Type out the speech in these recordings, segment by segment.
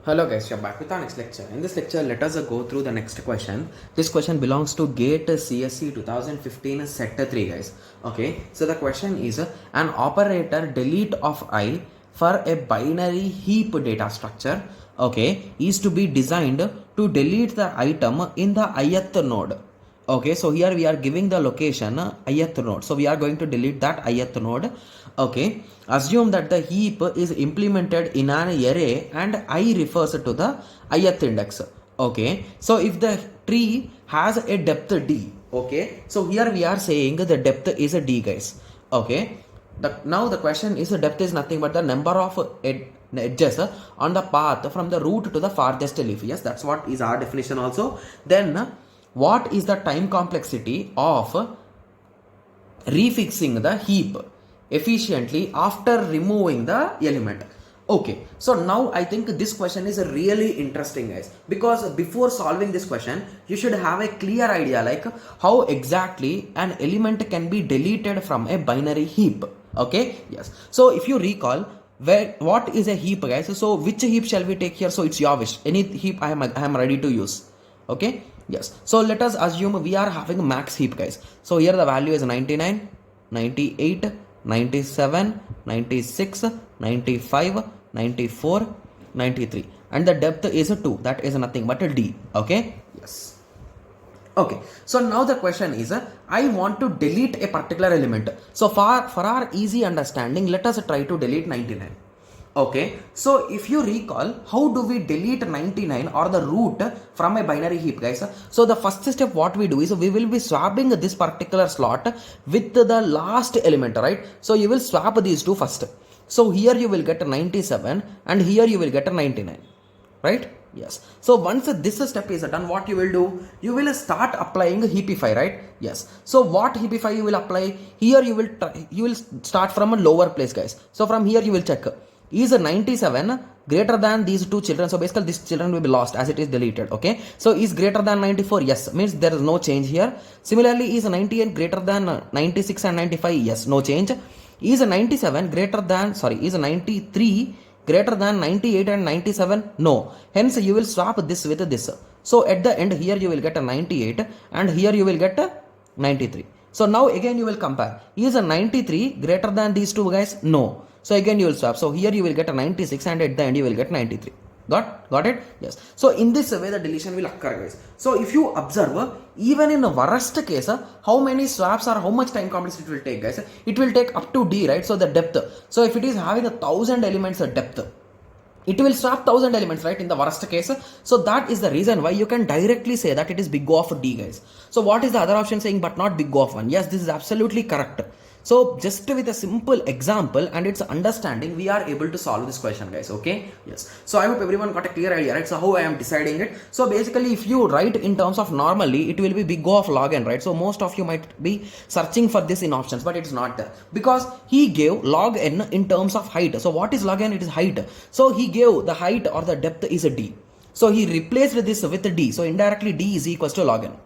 Hello guys, you're back with our next lecture. In this lecture, let us go through the next question. This question belongs to GATE CSE 2015 set 3 guys. Okay, so the question is an operator delete of I for a binary heap data structure, okay, is to be designed to delete the item in the ith node. Okay, so here we are giving the location ith node, so we are going to delete that ith node. Okay, assume that the heap is implemented in an array and I refers to the ith index. Okay, so if the tree has a depth d, okay, so here we are saying the depth is a d guys. Okay, now the question is the depth is nothing but the number of edges on the path from the root to the farthest leaf. Yes, that's what is our definition also. Then what is the time complexity of refixing the heap efficiently after removing the element? Okay, so now I think this question is really interesting guys, because before solving this question you should have a clear idea like how exactly an element can be deleted from a binary heap. Okay, yes, so if you recall what is a heap guys, so which heap shall we take here? So it's your wish, any heap I am ready to use. Okay, yes, so let us assume we are having max heap guys. So here the value is 99, 98, 97, 96, 95, 94, 93, and the depth is 2, that is nothing but a d. Okay, yes. Okay, so now the question is I want to delete a particular element. So for our easy understanding, let us try to delete 99. Okay, so if you recall, how do we delete 99 or the root from a binary heap guys? So the first step what we do is we will be swapping this particular slot with the last element, right? So you will swap these two first. So here you will get 97 and here you will get 99, right? Yes. So once this step is done, what you will do? You will start applying heapify, right? Yes. So what heapify you will apply? Here you will start from a lower place guys. So from here you will check, is 97 greater than these two children? So basically these children will be lost as it is deleted. Okay, so is greater than 94? Yes, means there is no change here. Similarly, is 98 greater than 96 and 95? Yes, no change. Is 97 greater than, is 93 greater than 98 and 97? No. Hence you will swap this with this. So at the end here you will get a 98 and here you will get a 93. So now again you will compare, is a 93 greater than these two guys? No. So again you will swap. So here you will get a 96 and at the end you will get 93. Got it? Yes. So in this way the deletion will occur guys. So if you observe, even in the worst case, how many swaps or how much time complexity it will take guys? It will take up to d, right? So the depth. So if it is having 1000 elements of depth, it will swap 1000 elements, right, in the worst case. So that is the reason why you can directly say that it is big O of d guys. So what is the other option saying but not big O of 1? Yes, this is absolutely correct. So just with a simple example and its understanding, we are able to solve this question guys. Okay, yes. So I hope everyone got a clear idea, right? So how I am deciding it. So basically if you write in terms of normally, it will be big O of log n, right? So most of you might be searching for this in options, but it is not there because he gave log n in terms of height. So what is log n? It is height. So he gave the height or the depth is a d. So he replaced this with a d. So indirectly d is equals to log n.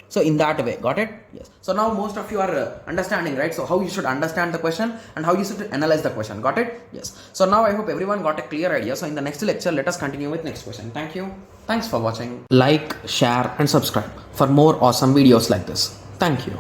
So in that way, got it? Yes. So now most of you are understanding, right? So how you should understand the question and how you should analyze the question. Got it? Yes. So now I hope everyone got a clear idea. So in the next lecture, let us continue with next question. Thank you. Thanks for watching. Like, share and subscribe for more awesome videos like this. Thank you.